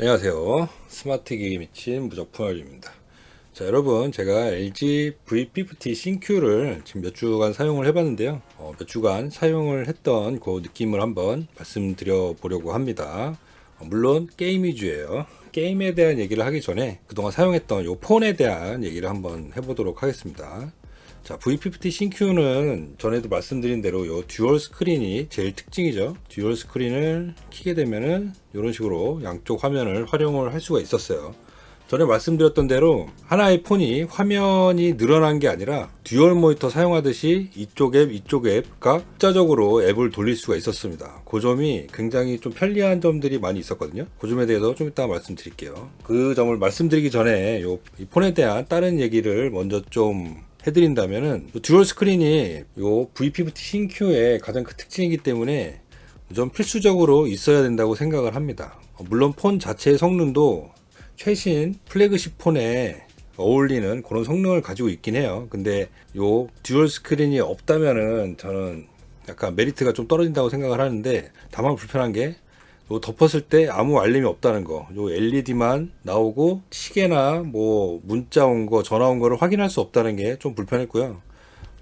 안녕하세요. 스마트 기기에 미친 무적풍알입니다. 자, 여러분, 제가 LG V50 신Q를 지금 몇 주간 사용을 해봤는데요. 몇 주간 사용을 했던 그 느낌을 한번 말씀드려 보려고 합니다. 물론 게임 위주예요. 게임에 대한 얘기를 하기 전에 그동안 사용했던 요 폰에 대한 얘기를 한번 해보도록 하겠습니다. 자, V50 신Q는 전에도 말씀드린 대로 요 듀얼 스크린이 제일 특징이죠. 듀얼 스크린을 켜게 되면은 이런 식으로 양쪽 화면을 활용을 할 수가 있었어요. 전에 말씀드렸던 대로 하나의 폰이 화면이 늘어난 게 아니라 듀얼 모니터 사용하듯이 이쪽 앱, 이쪽 앱과 흡자적으로 앱을 돌릴 수가 있었습니다. 그 점이 굉장히 좀 편리한 점들이 많이 있었거든요. 그 점에 대해서 좀 이따 말씀드릴게요. 그 점을 말씀드리기 전에 이 폰에 대한 다른 얘기를 먼저 좀 해드린다면은 듀얼 스크린이 요 V50 신Q의 가장 큰 특징이기 때문에 좀 필수적으로 있어야 된다고 생각을 합니다. 물론 폰 자체의 성능도 최신 플래그십 폰에 어울리는 그런 성능을 가지고 있긴 해요. 근데 요 듀얼 스크린이 없다면은 저는 약간 메리트가 좀 떨어진다고 생각을 하는데, 다만 불편한 게 요 덮었을 때 아무 알림이 없다는 거. 요 LED만 나오고 시계나 뭐 문자 온 거, 전화 온 거를 확인할 수 없다는 게 좀 불편했고요.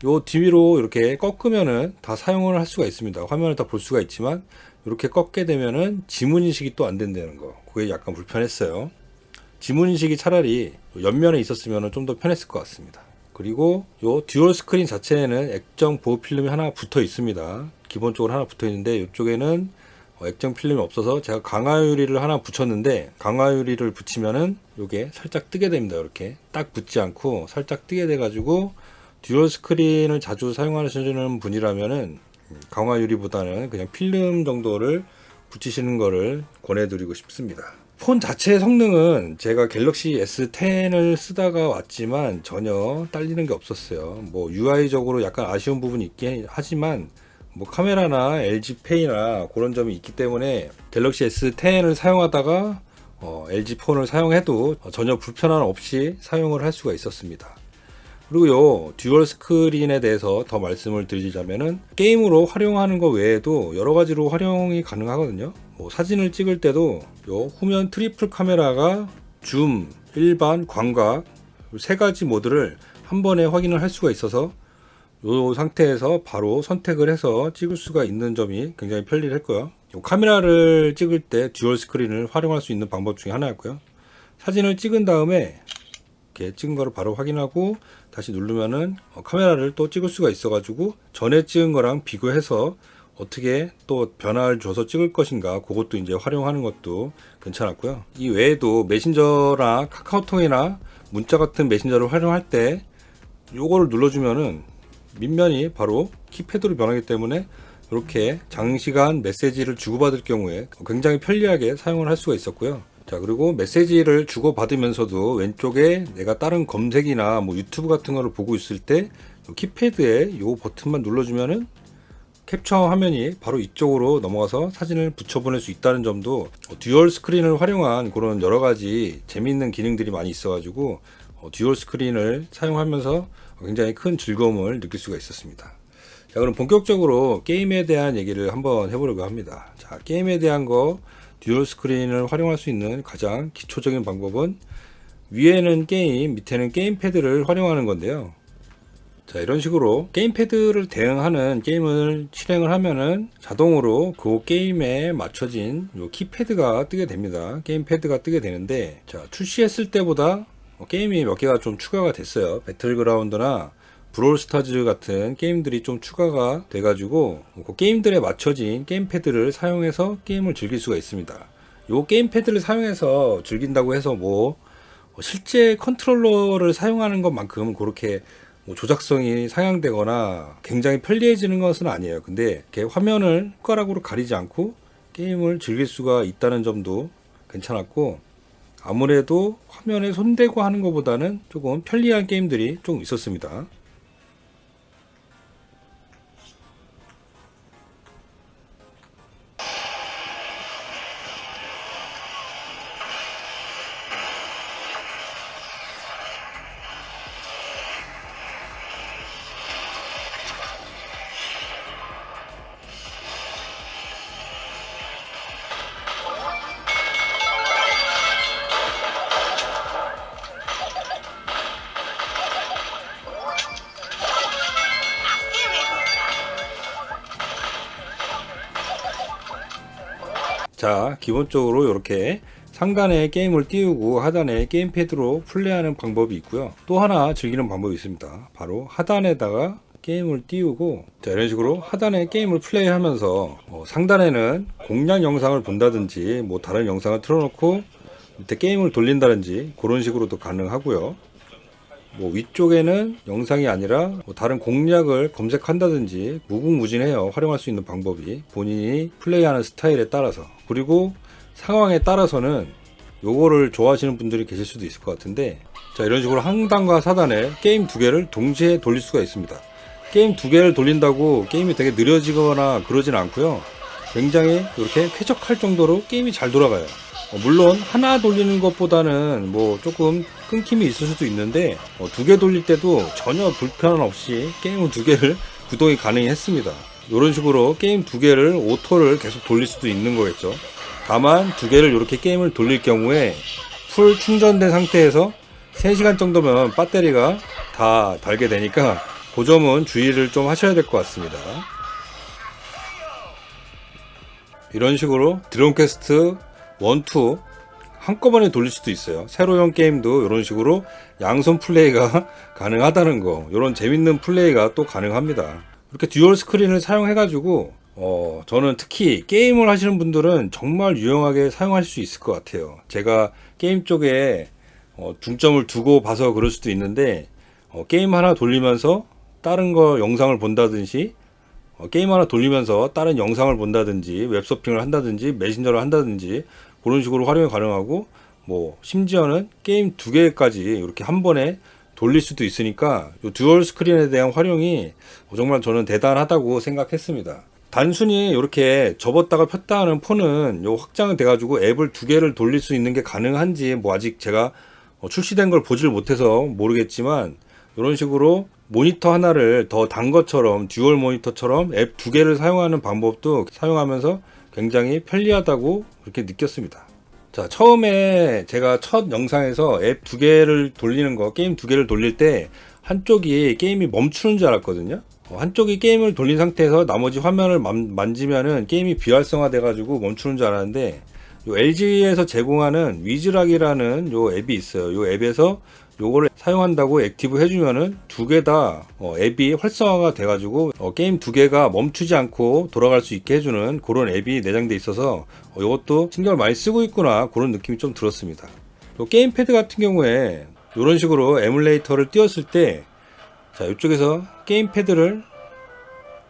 요 뒤로 이렇게 꺾으면은 다 사용을 할 수가 있습니다. 화면을 다 볼 수가 있지만 이렇게 꺾게 되면은 지문 인식이 또 안 된다는 거. 그게 약간 불편했어요. 지문 인식이 차라리 옆면에 있었으면 좀 더 편했을 것 같습니다. 그리고 요 듀얼 스크린 자체에는 액정 보호 필름이 하나 붙어 있습니다. 기본적으로 하나 붙어 있는데 이쪽에는 액정 필름이 없어서 제가 강화 유리를 하나 붙였는데, 강화 유리를 붙이면은 요게 살짝 뜨게 됩니다. 이렇게 딱 붙지 않고 살짝 뜨게 돼 가지고 듀얼 스크린을 자주 사용하시는 분이라면은 강화 유리보다는 그냥 필름 정도를 붙이시는 거를 권해드리고 싶습니다. 폰 자체의 성능은 제가 갤럭시 S10을 쓰다가 왔지만 전혀 딸리는 게 없었어요. 뭐 UI적으로 약간 아쉬운 부분이 있긴 하지만 뭐 카메라나 LG 페이나 그런 점이 있기 때문에 갤럭시 S10을 사용하다가 LG 폰을 사용해도 전혀 불편함 없이 사용을 할 수가 있었습니다. 그리고 요 듀얼 스크린에 대해서 더 말씀을 드리자면은 게임으로 활용하는 것 외에도 여러 가지로 활용이 가능하거든요. 뭐 사진을 찍을 때도 요 후면 트리플 카메라가 줌, 일반, 광각 세 가지 모드를 한 번에 확인을 할 수가 있어서 이 상태에서 바로 선택을 해서 찍을 수가 있는 점이 굉장히 편리했고요. 카메라를 찍을 때 듀얼 스크린을 활용할 수 있는 방법 중에 하나였고요. 사진을 찍은 다음에 이렇게 찍은 거를 바로 확인하고 다시 누르면은 카메라를 또 찍을 수가 있어 가지고 전에 찍은 거랑 비교해서 어떻게 또 변화를 줘서 찍을 것인가, 그것도 이제 활용하는 것도 괜찮았고요. 이 외에도 메신저나 카카오톡이나 문자 같은 메신저를 활용할 때 요거를 눌러주면은 밑면이 바로 키패드로 변하기 때문에 이렇게 장시간 메시지를 주고받을 경우에 굉장히 편리하게 사용을 할 수가 있었고요. 자, 그리고 메시지를 주고받으면서도 왼쪽에 내가 다른 검색이나 뭐 유튜브 같은 거를 보고 있을 때 키패드에 이 버튼만 눌러주면은 캡처 화면이 바로 이쪽으로 넘어가서 사진을 붙여보낼 수 있다는 점도 듀얼 스크린을 활용한 그런 여러 가지 재미있는 기능들이 많이 있어가지고 듀얼 스크린을 사용하면서 굉장히 큰 즐거움을 느낄 수가 있었습니다. 자, 그럼 본격적으로 게임에 대한 얘기를 한번 해보려고 합니다. 자, 게임에 대한 거, 듀얼 스크린을 활용할 수 있는 가장 기초적인 방법은 위에는 게임, 밑에는 게임패드를 활용하는 건데요. 자, 이런 식으로 게임패드를 대응하는 게임을 실행을 하면은 자동으로 그 게임에 맞춰진 요 키패드가 뜨게 됩니다. 게임패드가 뜨게 되는데, 자, 출시했을 때보다 게임이 몇 개가 좀 추가가 됐어요. 배틀그라운드나 브롤스타즈 같은 게임들이 좀 추가가 돼가지고 그 게임들에 맞춰진 게임패드를 사용해서 게임을 즐길 수가 있습니다. 이 게임패드를 사용해서 즐긴다고 해서 뭐 실제 컨트롤러를 사용하는 것만큼 그렇게 뭐 조작성이 상향되거나 굉장히 편리해지는 것은 아니에요. 근데 이렇게 화면을 손가락으로 가리지 않고 게임을 즐길 수가 있다는 점도 괜찮았고, 아무래도 화면에 손대고 하는 것보다는 조금 편리한 게임들이 좀 있었습니다. 자, 기본적으로 이렇게 상단에 게임을 띄우고 하단에 게임패드로 플레이하는 방법이 있고요. 또 하나 즐기는 방법이 있습니다. 바로 하단에다가 게임을 띄우고, 자, 이런 식으로 하단에 게임을 플레이하면서 상단에는 공략 영상을 본다든지 뭐 다른 영상을 틀어놓고 밑에 게임을 돌린다든지 그런 식으로도 가능하고요. 뭐 위쪽에는 영상이 아니라 뭐 다른 공략을 검색한다든지 무궁무진해요. 활용할 수 있는 방법이 본인이 플레이하는 스타일에 따라서. 그리고 상황에 따라서는 요거를 좋아하시는 분들이 계실 수도 있을 것 같은데, 자, 이런 식으로 하단과 사단에 게임 두 개를 동시에 돌릴 수가 있습니다. 게임 두 개를 돌린다고 게임이 되게 느려지거나 그러진 않고요. 굉장히 이렇게 쾌적할 정도로 게임이 잘 돌아가요. 물론 하나 돌리는 것보다는 뭐 조금 끊김이 있을 수도 있는데, 두 개 돌릴 때도 전혀 불편 없이 게임을 두 개를 구동이 가능했습니다. 이런 식으로 게임 두 개를 오토를 계속 돌릴 수도 있는 거겠죠. 다만 두 개를 이렇게 게임을 돌릴 경우에 풀 충전된 상태에서 3시간 정도면 배터리가 다 닳게 되니까 그 점은 주의를 좀 하셔야 될 것 같습니다. 이런 식으로 드림캐스트 1, 2 한꺼번에 돌릴 수도 있어요. 세로형 게임도 이런 식으로 양손 플레이가 가능하다는 거, 이런 재밌는 플레이가 또 가능합니다. 이렇게 듀얼 스크린을 사용해 가지고 저는 특히 게임을 하시는 분들은 정말 유용하게 사용할 수 있을 것 같아요. 제가 게임 쪽에 중점을 두고 봐서 그럴 수도 있는데, 게임 하나 돌리면서 다른 거 영상을 본다든지, 게임 하나 돌리면서 다른 영상을 본다든지, 웹서핑을 한다든지, 메신저를 한다든지 그런 식으로 활용이 가능하고, 뭐 심지어는 게임 두 개까지 이렇게 한 번에 돌릴 수도 있으니까 이 듀얼 스크린에 대한 활용이 정말 저는 대단하다고 생각했습니다. 단순히 이렇게 접었다가 폈다 하는 폰은 요 확장이 돼가지고 앱을 두 개를 돌릴 수 있는 게 가능한지 뭐 아직 제가 출시된 걸 보질 못해서 모르겠지만, 이런 식으로 모니터 하나를 더 단 것처럼 듀얼 모니터처럼 앱 두 개를 사용하는 방법도 사용하면서 굉장히 편리하다고 그렇게 느꼈습니다. 자, 처음에 제가 첫 영상에서 앱 두 개를 돌리는 거, 게임 두 개를 돌릴 때 한쪽이 게임이 멈추는 줄 알았거든요. 한쪽이 게임을 돌린 상태에서 나머지 화면을 만지면은 게임이 비활성화 돼가지고 멈추는 줄 알았는데, 요 LG에서 제공하는 위즈락이라는 요 앱이 있어요. 요 앱에서 요거를 사용한다고 액티브 해주면은 두 개 다 앱이 활성화가 돼가지고 게임 두 개가 멈추지 않고 돌아갈 수 있게 해주는 그런 앱이 내장돼 있어서 요것도 신경을 많이 쓰고 있구나 그런 느낌이 좀 들었습니다. 요 게임패드 같은 경우에 이런 식으로 에뮬레이터를 띄웠을 때, 자, 이쪽에서 게임패드를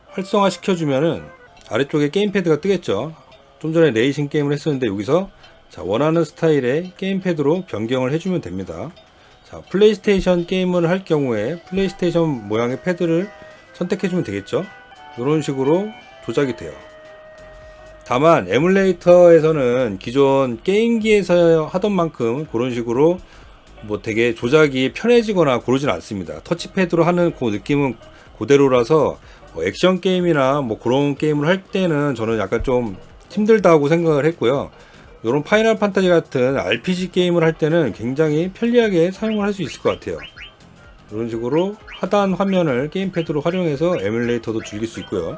활성화 시켜주면은 아래쪽에 게임패드가 뜨겠죠. 좀 전에 레이싱 게임을 했었는데 여기서 자, 원하는 스타일의 게임패드로 변경을 해주면 됩니다. 자, 플레이스테이션 게임을 할 경우에 플레이스테이션 모양의 패드를 선택해주면 되겠죠. 이런 식으로 조작이 돼요. 다만 에뮬레이터에서는 기존 게임기에서 하던 만큼 그런 식으로 뭐 되게 조작이 편해지거나 그러진 않습니다. 터치패드로 하는 그 느낌은 그대로라서 액션 게임이나 뭐 그런 게임을 할 때는 저는 약간 좀 힘들다고 생각을 했고요. 이런 파이널 판타지 같은 RPG 게임을 할 때는 굉장히 편리하게 사용을 할 수 있을 것 같아요. 이런 식으로 하단 화면을 게임패드로 활용해서 에뮬레이터도 즐길 수 있고요.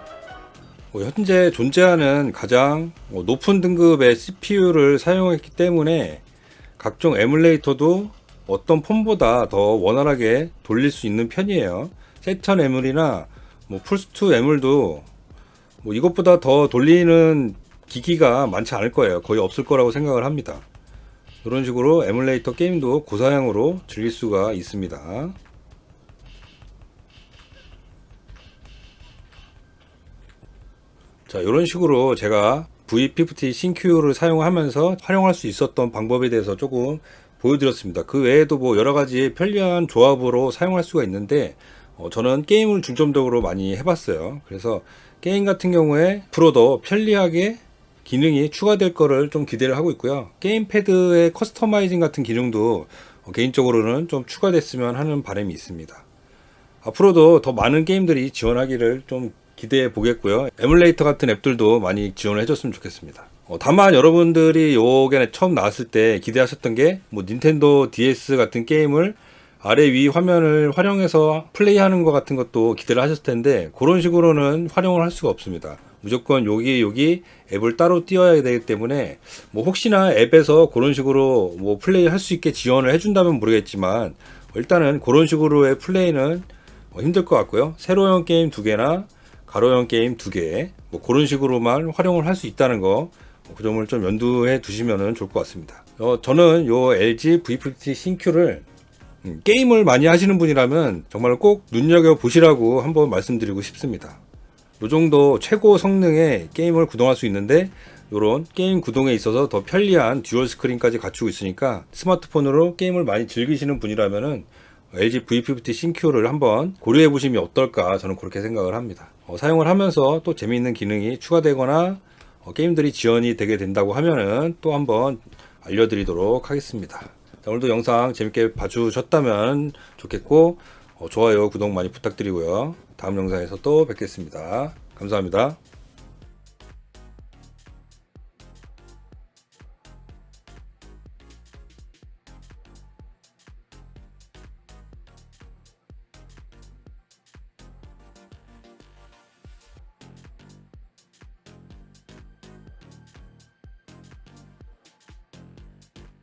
현재 존재하는 가장 높은 등급의 CPU를 사용했기 때문에 각종 에뮬레이터도 어떤 폰보다 더 원활하게 돌릴 수 있는 편이에요. 세턴 에뮬이나 뭐 플스2 에뮬도 뭐 이것보다 더 돌리는 기기가 많지 않을 거예요. 거의 없을 거라고 생각을 합니다. 이런 식으로 에뮬레이터 게임도 고사양으로 즐길 수가 있습니다. 자, 이런 식으로 제가 V50 신Q를 사용하면서 활용할 수 있었던 방법에 대해서 조금 보여드렸습니다. 그 외에도 뭐 여러가지 편리한 조합으로 사용할 수가 있는데, 저는 게임을 중점적으로 많이 해봤어요. 그래서 게임 같은 경우에 앞으로도 편리하게 기능이 추가될 거를 좀 기대를 하고 있고요. 게임패드의 커스터마이징 같은 기능도 개인적으로는 좀 추가됐으면 하는 바람이 있습니다. 앞으로도 더 많은 게임들이 지원하기를 좀 기대해 보겠고요. 에뮬레이터 같은 앱들도 많이 지원을 해줬으면 좋겠습니다. 다만 여러분들이 요게 처음 나왔을 때 기대하셨던 게 뭐 닌텐도 DS 같은 게임을 아래 위 화면을 활용해서 플레이하는 것 같은 것도 기대를 하셨을 텐데, 그런 식으로는 활용을 할 수가 없습니다. 무조건 여기 앱을 따로 띄워야 되기 때문에 뭐 혹시나 앱에서 그런 식으로 뭐 플레이 할 수 있게 지원을 해준다면 모르겠지만 일단은 그런 식으로의 플레이는 힘들 것 같고요. 세로형 게임 2개나 가로형 게임 2개 뭐 그런 식으로만 활용을 할 수 있다는 거, 그 점을 좀 염두해 두시면 좋을 것 같습니다. 저는 요 LG V50 신큐를 게임을 많이 하시는 분이라면 정말 꼭 눈여겨 보시라고 한번 말씀드리고 싶습니다. 요 정도 최고 성능의 게임을 구동할 수 있는데, 요런 게임 구동에 있어서 더 편리한 듀얼 스크린까지 갖추고 있으니까 스마트폰으로 게임을 많이 즐기시는 분이라면은 LG V50 신큐를 한번 고려해 보시면 어떨까, 저는 그렇게 생각을 합니다. 사용을 하면서 또 재미있는 기능이 추가되거나 게임들이 지원이 되게 된다고 하면은 또 한번 알려드리도록 하겠습니다. 자, 오늘도 영상 재밌게 봐주셨다면 좋겠고, 좋아요, 구독 많이 부탁드리고요. 다음 영상에서 또 뵙겠습니다. 감사합니다.